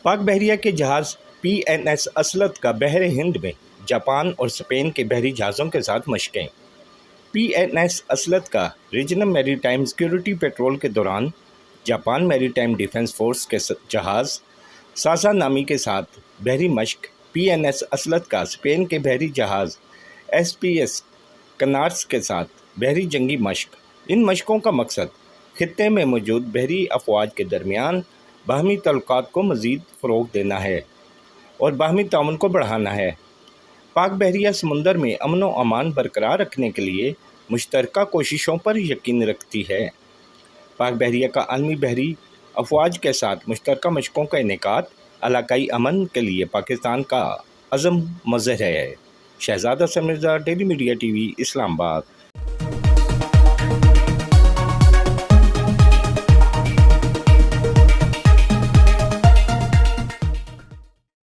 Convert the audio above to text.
پاک بحریہ کے جہاز PNS اسلط کا بحر ہند میں جاپان اور اسپین کے بحری جہازوں کے ساتھ مشقیں۔ PNS اسلط کا ریجنل میری ٹائم سیکیورٹی پیٹرول کے دوران جاپان میری ٹائم ڈیفنس فورس کے جہاز ساسا نامی کے ساتھ بحری مشق۔ PNS اسلط کا اسپین کے بحری جہاز SPS کنارس کے ساتھ بحری جنگی مشق۔ ان مشقوں کا مقصد خطے میں موجود بحری افواج کے درمیان باہمی تعلقات کو مزید فروغ دینا ہے اور باہمی تعاون کو بڑھانا ہے۔ پاک بحریہ سمندر میں امن و امان برقرار رکھنے کے لیے مشترکہ کوششوں پر یقین رکھتی ہے۔ پاک بحریہ کا عالمی بحری افواج کے ساتھ مشترکہ مشقوں کا انعقاد علاقائی امن کے لیے پاکستان کا عزم مظہر ہے۔ شہزاد حسن مرزا، ڈیلی میڈیا TV، اسلام آباد۔